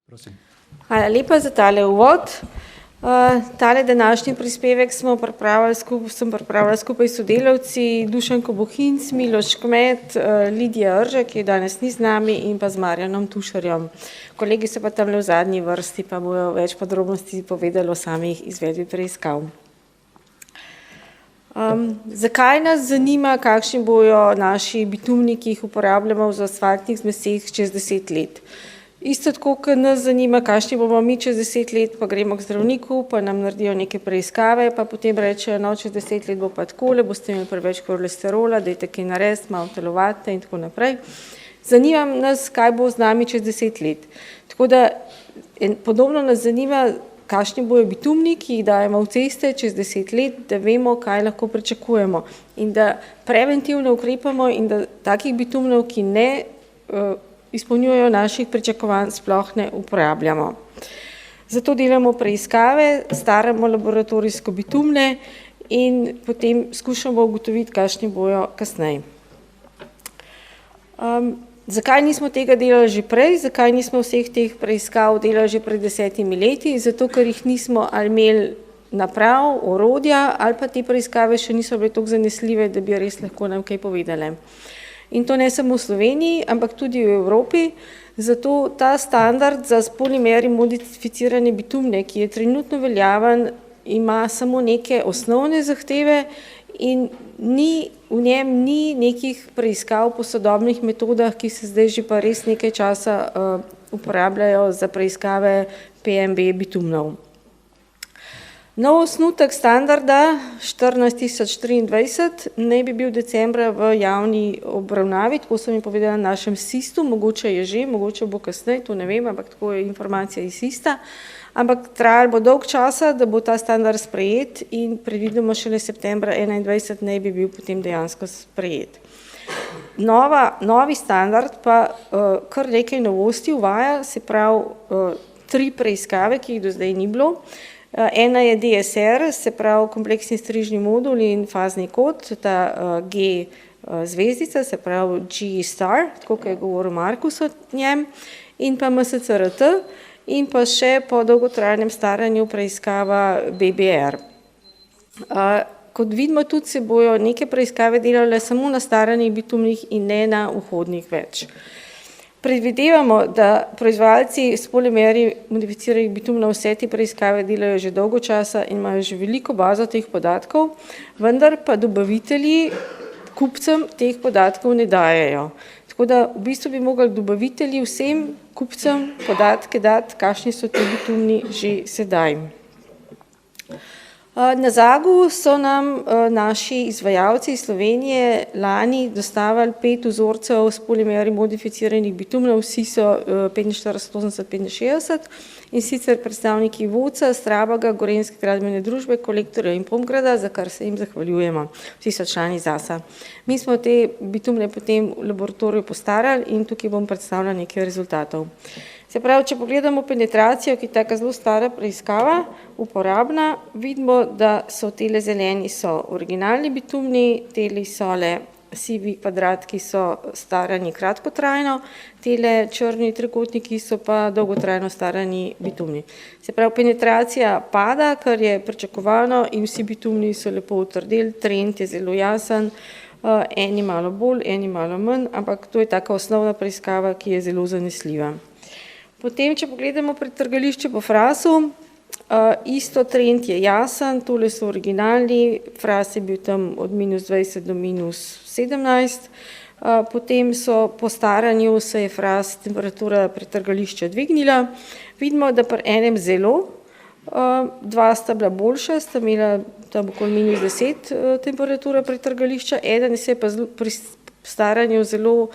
Prosim. Hvala lepa za tale uvod. Tale današnji prispevek sem pripravila skupaj s sodelavci Dušanko Bohinc, Miloš Kmet, Lidija Eržek, ki je danes ni z nami, in pa z Marjanom Tušarjem. Kolegi so pa tamle v zadnji vrsti, pa bojo več podrobnosti povedali o samih izvedbi preiskav. Zakaj nas zanima, kakšni bojo naši bitumni, ki jih uporabljamo v asfaltnih zmeseh čez 10 let? Isto tako, kot nas zanima, kakšni bomo mi čez 10 let, pa gremo k zdravniku, pa nam naredijo neke preiskave, pa potem rečejo, no, čez 10 let bo pa takole, boste imeli preveč kolesterola, dajte kaj narediti, malo telovate in tako naprej. Zanima nas, kaj bo z nami čez 10 let. Tako da podobno nas zanima, kakšni bojo bitumni, ki jih dajemo v ceste čez 10 let, da vemo, kaj lahko pričakujemo in da preventivno ukrepamo in da takih bitumnov, ki ne izpolnjujejo naših pričakovanj, sploh ne uporabljamo. Zato delamo preiskave, staramo laboratorijsko bitumne in potem skušamo ugotoviti, kakšni bojo kasneje. Zakaj nismo tega delali že prej? Zakaj nismo vseh teh preiskav delali že pred 10 leti? Zato, ker jih nismo ali imeli naprav, orodja, ali pa te preiskave še niso bile toliko zanesljive, da bi res lahko nam kaj povedali. In to ne samo v Sloveniji, ampak tudi v Evropi. Zato ta standard za s polimeri modificirane bitumne, ki je trenutno veljaven, ima samo neke osnovne zahteve in v njem ni nekih preiskav po sodobnih metodah, ki se zdaj že pa res nekaj časa uporabljajo za preiskave PMB bitumnov. Nov osnutek standarda 14023 naj bi bil decembra v javni obravnavi, tako so mi povedali na našem SIS-u, mogoče je že, mogoče bo kasneje, to ne vem, ampak tako je informacija iz SIS-a. Ampak trajalo bo dolg časa, da bo ta standard sprejet in predvidoma šele septembra 2021 naj bi bil potem dejansko sprejet. Novi standard pa kar nekaj novosti uvaja, se pravi 3 preiskave, ki jih do zdaj ni bilo. Ena je DSR, se pravi kompleksni strižni modul in fazni kod, ta G zvezdica, se pravi G star, tako kot je govoril Markus o njem, in pa MSCRT in pa še po dolgotrajnem staranju preiskava BBR. Kot vidimo, tudi se bojo neke preiskave delale samo na staranih bitumnih in ne na vhodnih več. Predvidevamo, da proizvajalci s polimeri modificiranih bitumnov vse te preiskave delajo že dolgo časa in imajo že veliko bazo teh podatkov, vendar pa dobavitelji kupcem teh podatkov ne dajejo. Tako da v bistvu bi mogli dobavitelji vsem kupcem podatke dati, kakšni so ti bitumni že sedaj. Na Zagu so nam naši izvajalci iz Slovenije lani dostavili 5 vzorcev s polimeri modificiranih bitumnov, vsi so 4580-65 in sicer predstavniki VOC-a, Strabaga, Gorenjske gradbene družbe, Kolektorja in Pomgrada, za kar se jim zahvaljujemo. Vsi so člani ZAS-a. Mi smo te bitumne potem v laboratoriju postarali in tukaj bom predstavila nekaj rezultatov. Se pravi, če pogledamo penetracijo, ki je taka zelo stara preiskava, uporabna, vidimo, da so tele zeleni so originalni bitumni, teli sole sivi kvadratki so starani kratkotrajno, tele črni trikotniki so pa dolgotrajno starani bitumni. Se pravi, penetracija pada, kar je pričakovano in vsi bitumni so lepo utrdeli, trend je zelo jasen, eni malo bolj, eni malo manj, ampak to je taka osnovna preiskava, ki je zelo zanesljiva. Potem, če pogledamo pretrgališče po frasu, isto trend je jasen, tole so originalni, fras je bil tam od -20 do -17, potem so po staranju se je fras temperatura pretrgališča dvignila, vidimo, da pri enem zelo, 2 sta bila boljša, sta imela tam okoli -10 temperatura pretrgališča, eden se je pa pri staranju zelo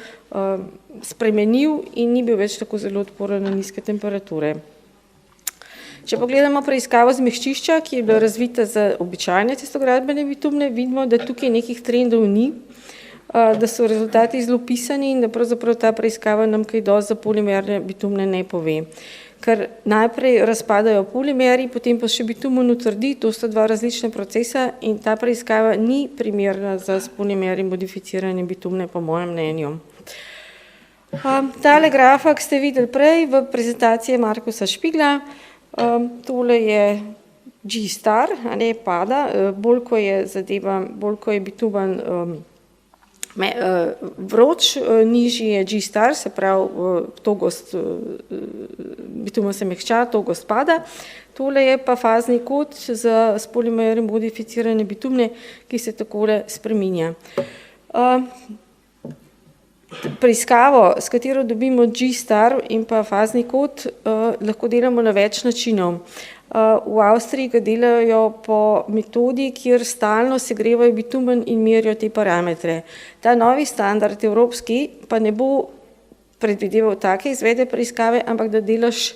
spremenil in ni bil več tako zelo odporen na nizke temperature. Če pogledamo preiskavo zmehčišča, ki je bila razvita za običajne cestogradbene bitumne, vidimo, da tukaj nekih trendov ni, da so rezultati zelo pisani in da pravzaprav ta preiskava nam kaj dosti za polimerne bitumne ne pove. Ker najprej razpadajo polimeri, potem pa še bitumen utrdi, to sta 2 različna procesa in ta preiskava ni primerna za s polimeri modificirane bitumne, po mojem mnenju. Tale grafik ste videli prej v prezentaciji Markusa Špigla. Tole je G-star, a ne pada, bolj ko je zadeva, bolj ko je bitumen vroč, nižji je G-star, se pravi togost, bitumen se mehča, togost pada. Tole je pa fazni kod s polimerjem modificirane bitumne, ki se takole spreminja. Preiskavo, s katero dobimo G-star in pa fazni kod, lahko delamo na več načinov. V Avstriji ga delajo po metodi, kjer stalno segrevajo bitumen in merijo te parametre. Ta novi standard evropski pa ne bo predvideval take izvede preiskave, ampak da delaš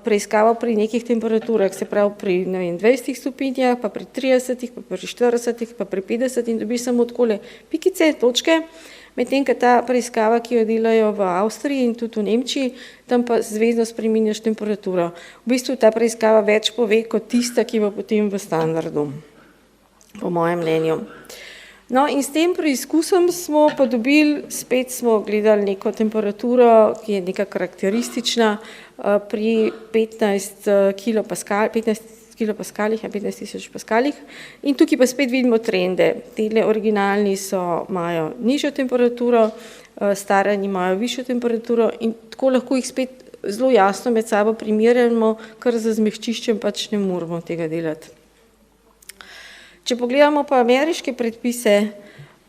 preiskavo pri nekih temperaturah, se pravi pri 20 stopinjah, pa pri 30, pa pri 40, pa pri 50 in dobiš samo takole pikice, točke. Medtem, ko ta preiskava, ki jo delajo v Avstriji in tudi v Nemčiji, tam pa zvezno spreminjaš temperaturo. V bistvu ta preiskava več pove kot tista, ki bo potem v standardu, po mojem mnenju. No in s tem preizkusom smo pa dobili, spet smo gledali neko temperaturo, ki je neka karakteristična pri 15 kilopaskalih, 15.000 paskalih. In tukaj pa spet vidimo trende. Tele originalni imajo nižjo temperaturo, starani imajo višjo temperaturo in tako lahko jih spet zelo jasno med sabo primerjamo, kar z zmehčiščem pač ne moramo tega delati. Če pogledamo pa ameriške predpise,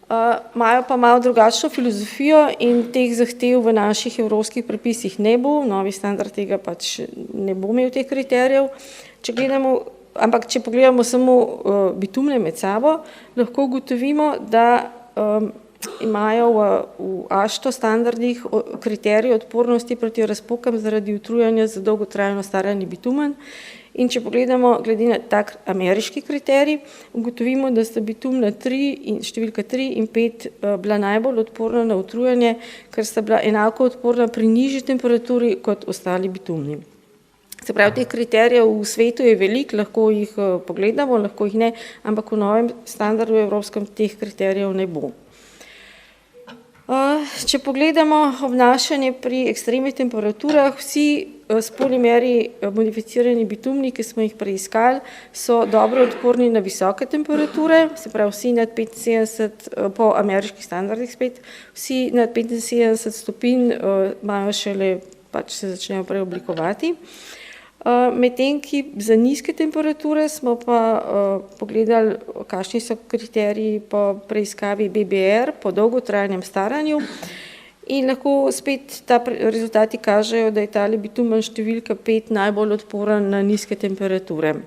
imajo pa malo drugačno filozofijo in teh zahtev v naših evropskih predpisih ne bo, novi standard tega pač ne bo imel teh kriterijev. Ampak če pogledamo samo bitumne med sabo, lahko ugotovimo, da imajo v AŠTO standardih kriterij odpornosti proti razpokam zaradi utrujanja za dolgotrajno starani bitumen. In če pogledamo glede na tak ameriški kriterij, ugotovimo, da sta bitumna 3 in številka 3 in 5 bila najbolj odporna na utrujanje, ker sta bila enako odporna pri nižji temperaturi kot ostali bitumni. Se pravi, teh kriterijev v svetu je veliko, lahko jih pogledamo, lahko jih ne, ampak v novem standardu evropskem teh kriterijev ne bo. Če pogledamo obnašanje pri ekstremnih temperaturah, vsi s polimeri modificirani bitumni, ki smo jih preiskali, so dobro odporni na visoke temperature, se pravi vsi nad 75, po ameriških standardih spet, vsi nad 75 stopinj imajo šele, pač se začnejo preoblikovati. Medtem, ki za nizke temperature smo pa pogledali, kakšni so kriteriji po preiskavi BBR, po dolgotrajnem staranju in lahko spet ta rezultati kažejo, da je tale bitumen številka 5 najbolj odporen na nizke temperature.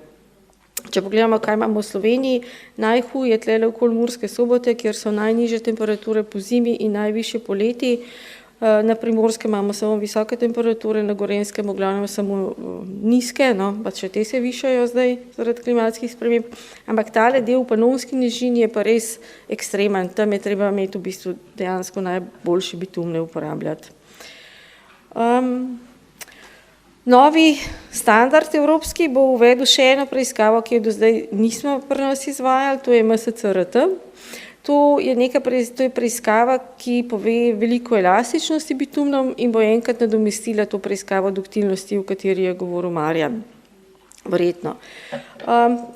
Če pogledamo, kaj imamo v Sloveniji, najhuj je tlele okoli Murske Sobote, kjer so najnižje temperature po zimi in najvišje poleti. Na Primorskem imamo samo visoke temperature, na Gorenjskem v glavnem samo nizke, no, pa še te se višajo zdaj zaradi klimatskih sprememb, ampak tale del v Panonski nižini je pa res ekstremen, tam je treba imeti v bistvu dejansko najboljše bitumne uporabljati. Novi standard evropski bo uvedel še eno preiskavo, ki jo do zdaj nismo pri nas izvajali, to je MSCRT. To je preiskava, ki pove veliko elastičnosti bitumnom in bo enkrat nadomestila to preiskavo duktilnosti, o kateri je govoril Marjan. Verjetno.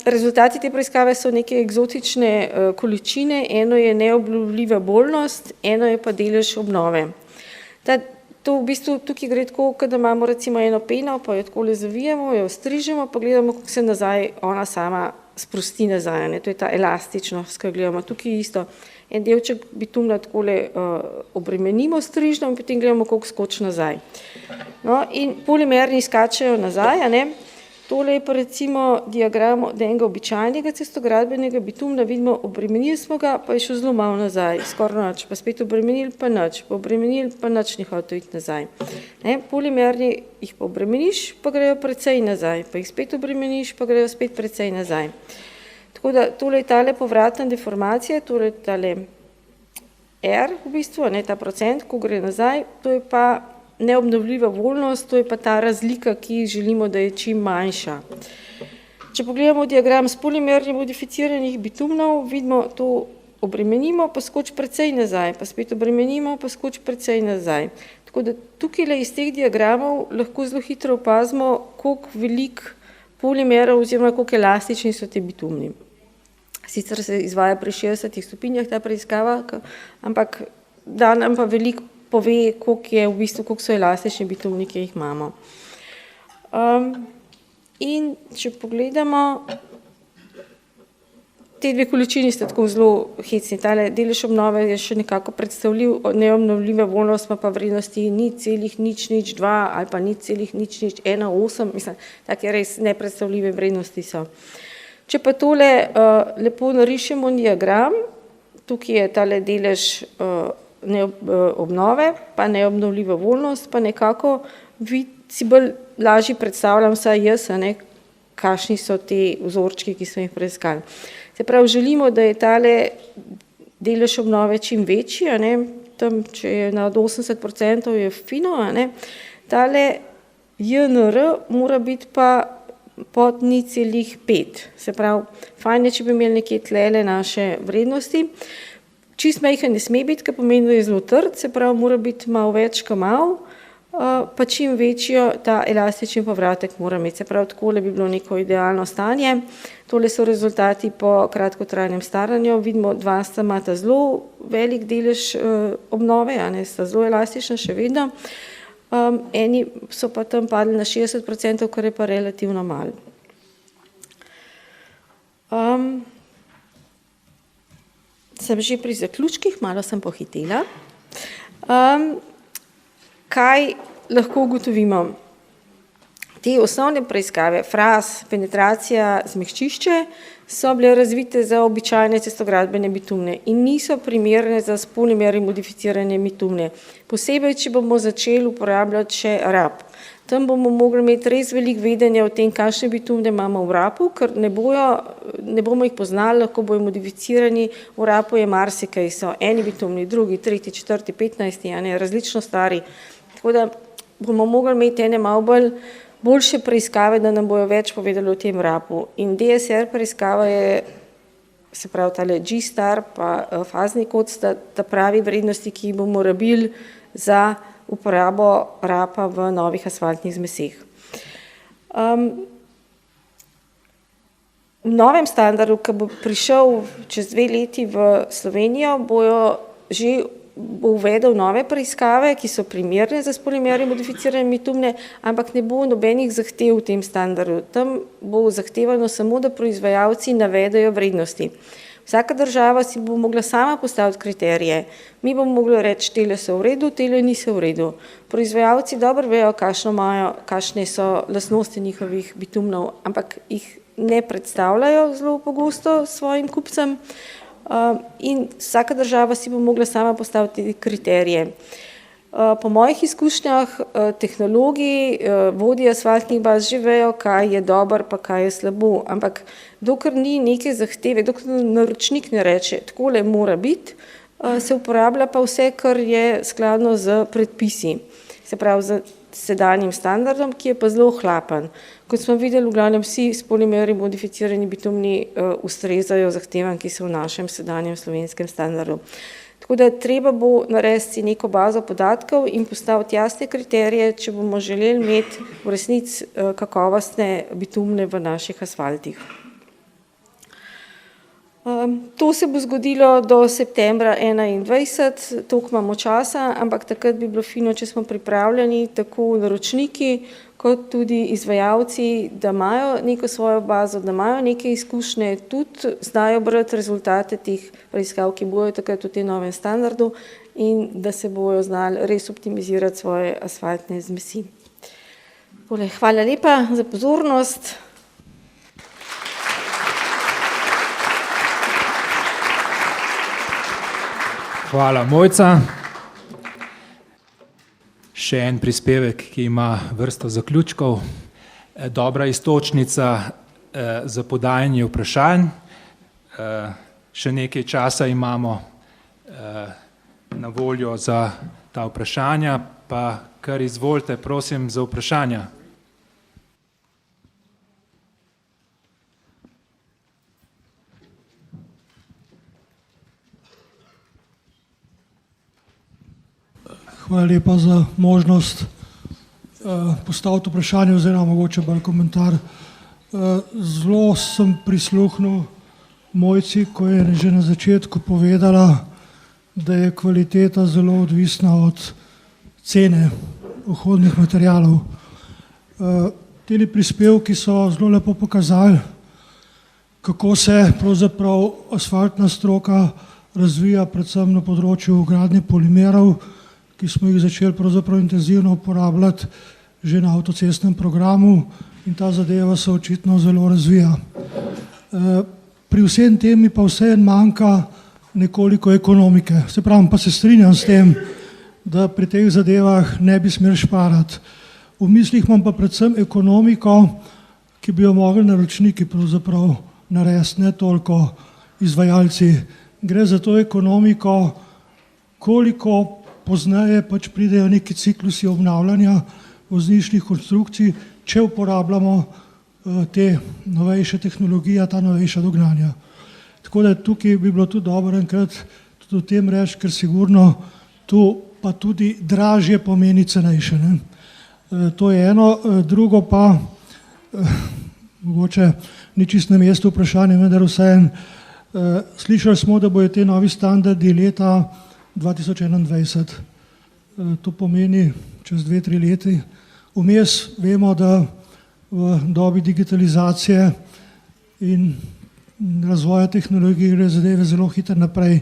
Rezultati te preiskave so neke eksotične količine, eno je neobnovljiva bolnost, eno je pa delež obnove. To v bistvu tukaj gre tako, da imamo recimo eno peno, pa jo takole zavijemo, jo strižemo, pa gledamo, kako se nazaj ona sama sprosti nazaj, ne? To je ta elastičnost, ki jo gledamo. Tukaj isto, en delček bitumna takole obremenimo strižno in potem gledamo, koliko skoči nazaj. No, in polimerni skačejo nazaj, a ne? Tole je pa recimo diagram od enega običajnega cestogradbenega bitumna, vidimo, obremenili smo ga, pa je šel zelo malo nazaj, skoraj nič, pa spet obremenili, pa nič, pa obremenili, pa nič ni hotel iti nazaj. Ne? Polimerni jih pa obremeniš, pa grejo precej nazaj, pa jih spet obremeniš, pa grejo spet precej nazaj. Tako da tole je tale povratna deformacija, tole je tale R v bistvu, ne, ta procent, ko gre nazaj, to je pa neobnovljiva voljnost, to je pa ta razlika, ki želimo, da je čim manjša. Če pogledamo diagram s polimerni modificiranih bitumnov, vidimo, to obremenimo, pa skoči precej nazaj, pa spet obremenimo, pa skoči precej nazaj. Tako da tukaj iz teh diagramov lahko zelo hitro opazimo, koliko velik polimerov oziroma koliko elastični so ti bitumni. Sicer se izvaja pri 60 stopinjah ta preiskava, ampak da nam pa veliko pove, koliko so elastični bitumni, ki jih imamo. In če pogledamo, te dve količini sta tako zelo hecni. Tale delež obnove je še nekako predstavljiv, neobnovljiva voljnost pa vrednosti 0,002 ali pa 0,018, mislim, take res nepredstavljive vrednosti so. Če pa tole lepo narišemo diagram, tukaj je tale delež obnove, pa neobnovljiva voljnost, pa nekako si bolj lažje predstavljam, saj jaz, kakšni so ti vzorčki, ki smo jih preiskali. Se pravi, želimo, da je tale delež obnove čim večji, tam, če je nad 80%, je fino, tale JNR mora biti pa pod 0,5. Se pravi, fajn je, če bi imeli nekje tlele naše vrednosti. Čist majhen ne sme biti, kar pomeni, da je zelo trd, se pravi, mora biti malo več, kot malo, pa čim večjo ta elastični povratek mora imeti. Se pravi, takole bi bilo neko idealno stanje. Tole so rezultati po kratkotrajnem staranju. Vidimo, dva sta imata zelo velik delež obnove, sta zelo elastična še vedno. Eni so pa tam padli na 60%, kar je pa relativno malo. Sem že pri zaključkih, malo sem pohitela. Kaj lahko ugotovimo? Te osnovne preiskave, fraz, penetracija, zmehčišče, so bile razvite za običajne cestogradbene bitumne in niso primerne za s polimerji modificirane bitumne. Posebej, če bomo začeli uporabljati še RAP. Tam bomo mogli imeti res veliko vedenja o tem, kakšne bitumne imamo v RAP-u, ker ne bomo jih poznali, lahko bojo modificirani. V RAP-u je marsikaj, so eni bitumni, drugi, tretji, četrti, 15, različno stari. Tako da bomo mogli imeti ene malo boljše preiskave, da nam bojo več povedali o tem RAP-u. In DSR preiskava je, se pravi, tale G-star pa fazni kod sta ta pravi vrednosti, ki jih bomo rabili za uporabo RAP-a v novih asfaltnih zmeseh. V novem standardu, ki bo prišel čez 2 leti v Slovenijo, bo uvedel nove preiskave, ki so primerne za s polimerji modificirane bitumne, ampak ne bo nobenih zahtev v tem standardu. Tam bo zahtevano samo, da proizvajalci navedejo vrednosti. Vsaka država si bo mogla sama postaviti kriterije. Mi bomo mogli reči, tele so v redu, tele niso v redu. Proizvajalci dobro vejo, kakšne so lastnosti njihovih bitumnov, ampak jih ne predstavljajo zelo pogosto svojim kupcem. In vsaka država si bo mogla sama postaviti kriterije. Po mojih izkušnjah tehnologi, vodji asfaltnih baz že vejo, kaj je dobro pa kaj je slabo, ampak dokler ni neke zahteve, dokler naročnik ne reče, takole mora biti, se uporablja pa vse, kar je skladno z predpisi, se pravi z sedanjim standardom, ki je pa zelo ohlapen. Kot smo videli, v glavnem vsi s polimerji modificirani bitumni ustrezajo zahtevam, ki so v našem sedanjem slovenskem standardu. Tako da treba bo narediti neko bazo podatkov in postaviti jasne kriterije, če bomo želeli imeti v resnici kakovostne bitumne v naših asfaltih. To se bo zgodilo do septembra 2021, toliko imamo časa, ampak takrat bi bilo fino, če smo pripravljeni, tako naročniki, kot tudi izvajalci, da imajo neko svojo bazo, da imajo neke izkušnje, tudi znajo brati rezultate teh preiskav, ki bojo takrat v tem novem standardu in da se bojo znali res optimizirati svoje asfaltne zmesi. Hvala lepa za pozornost. Hvala, Mojca. Še en prispevek, ki ima vrsto zaključkov. Dobra iztočnica za podajanje vprašanj. Še nekaj časa imamo na voljo za ta vprašanja, pa kar izvolite, prosim, za vprašanja. Hvala lepa za možnost postaviti vprašanje oziroma mogoče bolj komentar. Zelo sem prisluhnil Mojci, ko je že na začetku povedala, da je kvaliteta zelo odvisna od cene vhodnih materialov. Teli prispevki so zelo lepo pokazali, kako se pravzaprav asfaltna stroka razvija predvsem na področju gradnje polimerov, ki smo jih začeli pravzaprav intenzivno uporabljati že na avtocestnem programu in ta zadeva se očitno zelo razvija. Pri vsem tem mi pa vseeno manjka nekoliko ekonomike. Se pravim, pa se strinjam s tem, da pri teh zadevah ne bi smeli šparati. V mislih imam pa predvsem ekonomiko, ki bi jo mogli naročniki pravzaprav narediti, ne toliko izvajalci. Gre za to ekonomiko, koliko pozneje pač pridejo neki ciklusi obnavljanja vozniških konstrukcij, če uporabljamo te novejše tehnologije, ta novejša dognanja. Tako da tukaj bi bilo tudi dobro enkrat tudi o tem reči, ker sigurno tu pa tudi dražje pomeni cenejše. Ne? To je eno, drugo pa, mogoče ni čisto na mestu vprašanje, vendar vseeno, slišali smo, da bojo te novi standardi leta 2021. To pomeni čez 2-3 leti. Vmes vemo, da v dobi digitalizacije in razvoja tehnologij gre zadeve zelo hitro naprej.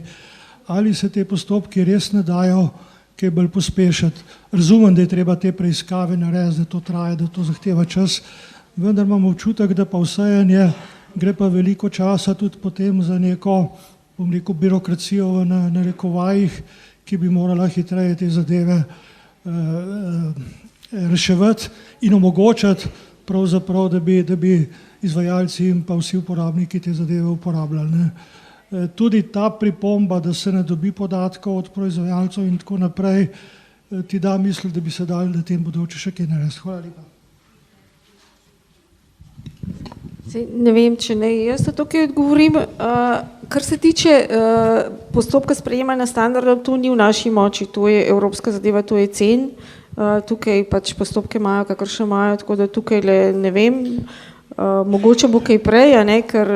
Ali se te postopki res ne dajo kaj bolj pospešiti? Razumem, da je treba te preiskave narediti, da to traja, da to zahteva čas, vendar imam občutek, da pa vseeno gre pa veliko časa tudi potem za neko, bom rekel, birokracijo v narekovajih, ki bi morala hitreje te zadeve reševati in omogočati pravzaprav, da bi izvajalci in pa vsi uporabniki te zadeve uporabljali. Ne. Tudi ta pripomba, da se ne dobi podatkov od proizvajalcev in tako naprej, ti da misli, da bi se dali na tem bodoče še kaj narediti. Hvala lepa. Ne vem, če ne, jaz to tukaj odgovorim. Kar se tiče postopka sprejemanja standardov, to ni v naši moči, to je evropska zadeva, to je CEN. Tukaj pač postopke imajo, kakršne imajo, tako da tukaj ne vem, mogoče bo kaj prej, ne, ker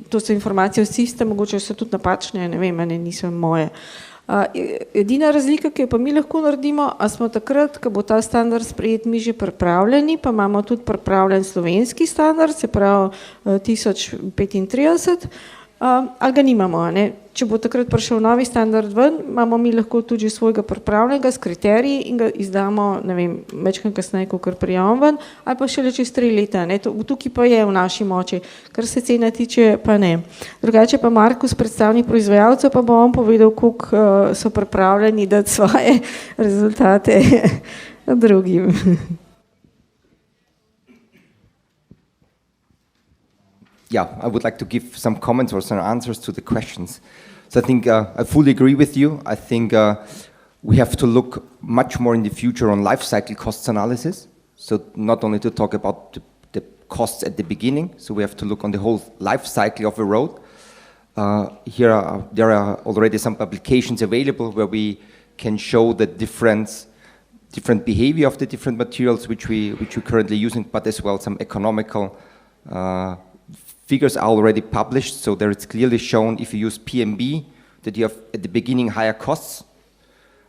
to so informacije vsi ste, mogoče so tudi napačne, ne vem, ne, niso moje. Edina razlika, ki jo pa mi lahko naredimo, a smo takrat, ko bo ta standard sprejet, mi že pripravljeni, pa imamo tudi pripravljen slovenski standard, se pravi 1035, ali ga nimamo. Ne? Če bo takrat prišel novi standard ven, imamo mi lahko tudi svojega pripravljenega s kriteriji in ga izdamo, ne vem, večkrat kasneje, kot prijavim ven, ali pa šele čez 3 leta. Ne? Tukaj pa je v naši moči, kar se cena tiče, pa ne. Drugače pa Markus, predstavnik proizvajalcev, pa bo on povedal, koliko so pripravljeni dati svoje rezultate drugim. Yeah, I would like to give some comments or some answers to the questions. So I think I fully agree with you. I think we have to look much more in the future on life cycle costs analysis. So not only to talk about the costs at the beginning, so we have to look on the whole life cycle of a road. There are already some publications available where we can show the different behavior of the different materials which we're currently using, but as well some economical figures are already published, so there it's clearly shown if you use PMB that you have at the beginning higher costs,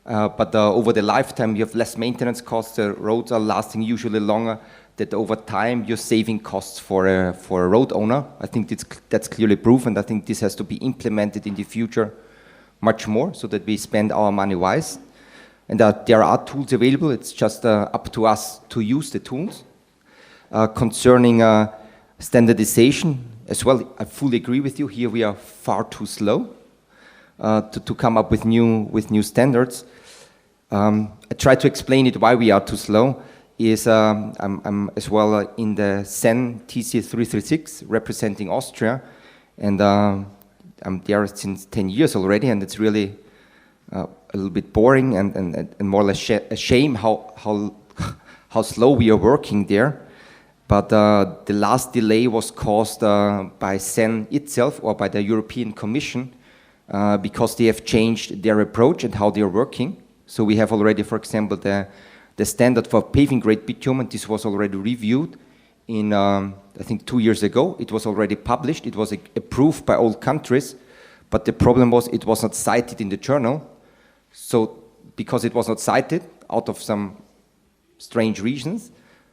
but over the lifetime you have less maintenance costs, the roads are lasting usually longer, that over time you're saving costs for a road owner. I think that's clearly proven, and I think this has to be implemented in the future much more so that we spend our money wise. And there are tools available, it's just up to us to use the tools. Concerning standardization as well, I fully agree with you. Here we are far too slow to come up with new standards. I try to explain it why we are too slow. I'm as well in the CEN TC336 representing Austria, and I'm there since 10 years already, and it's really a little bit boring and more or less a shame how slow we are working there. But the last delay was caused by CEN itself or by the European Commission because they have changed their approach and how they are working. So we have already, for example, the standard for paving grade bitumen. This was already reviewed in, I think 2 years ago. It was already published. It was approved by all countries. But the problem was it was not cited in the journal. So because it was not cited, out of some strange reasons,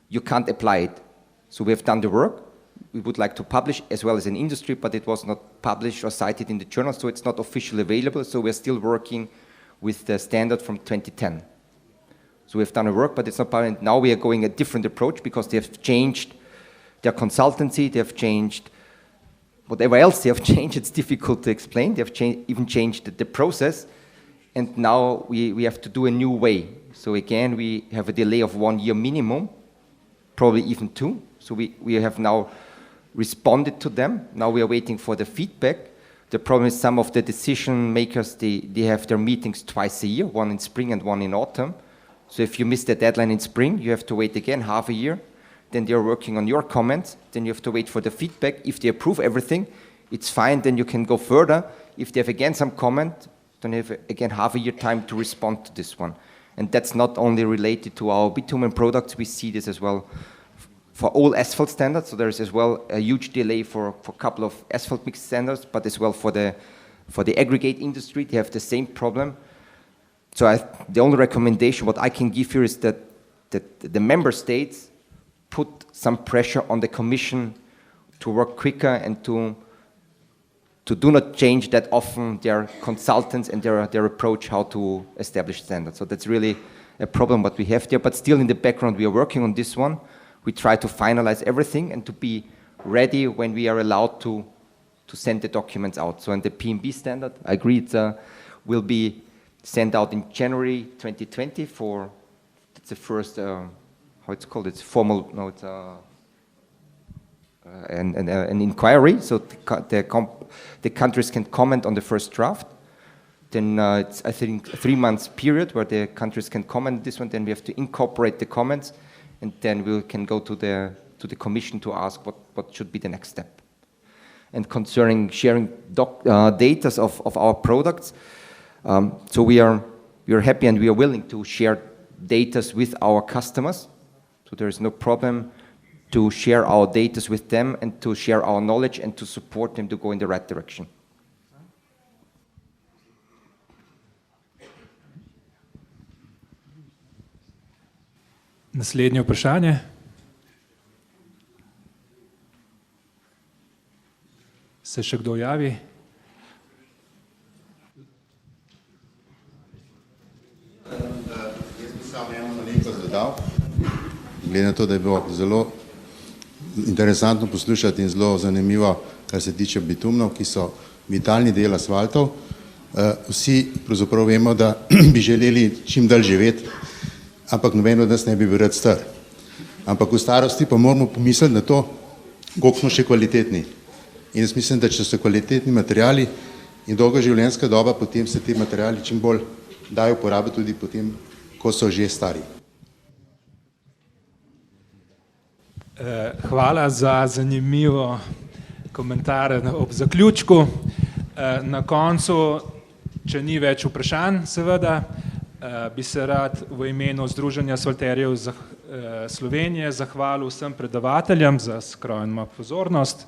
you can't apply it. So we have done the work. We would like to publish as well as an industry, but it was not published or cited in the journal, so it's not officially available. So we're still working with the standard from 2010. So we've done a work, but it's not published. Now we are going a different approach because they have changed their consultancy, they have changed whatever else they have changed. It's difficult to explain. They have even changed the process. And now we have to do a new way. So again, we have a delay of 1 year minimum, probably even 2. So we have now responded to them. Now we are waiting for the feedback. The problem is some of the decision makers, they have their meetings twice a year, one in spring and one in autumn. So if you miss the deadline in spring, you have to wait again half a year. Then they're working on your comments. Then you have to wait for the feedback. If they approve everything, it's fine. Then you can go further. If they have again some comment, then you have again half a year time to respond to this one. And that's not only related to our bitumen products. We see this as well for all asphalt standards. So there is as well a huge delay for a couple of asphalt mix standards, but as well for the aggregate industry, they have the same problem. So the only recommendation what I can give here is that the member states put some pressure on the Commission to work quicker and to do not change that often their consultants and their approach how to establish standards. So that's really a problem what we have there. But still in the background we are working on this one. We try to finalize everything and to be ready when we are allowed to send the documents out. So in the PMB standard, I agree, it will be sent out in January 2020 for, it's the first, how it's called, it's formal, no, it's an inquiry. So the countries can comment on the first draft. Then it's, I think, a 3 months period where the countries can comment on this one. Then we have to incorporate the comments. And then we can go to the Commission to ask what should be the next step. And concerning sharing data of our products, so we are happy and we are willing to share data with our customers. So there is no problem to share our data with them and to share our knowledge and to support them to go in the right direction. Naslednje vprašanje. Se še kdo javi? Jaz bi samo eno malenkost dodal. Glede na to, da je bilo zelo interesantno poslušati in zelo zanimivo, kar se tiče bitumnov, ki so vitalni del asfaltov. Vsi pravzaprav vemo, da bi želeli čim dalj živeti, ampak noben od nas ne bi bil rad star. Ampak v starosti pa moramo pomisliti na to, koliko smo še kvalitetni. In jaz mislim, da če so kvalitetni materiali in dolga življenjska doba, potem se ti materiali čim bolj dajo uporabiti tudi potem, ko so že stari. Hvala za zanimivo komentar ob zaključku. Na koncu, če ni več vprašanj, seveda, bi se rad v imenu Združenja asfalterjev Slovenije zahvalil vsem predavateljem za skromno pozornost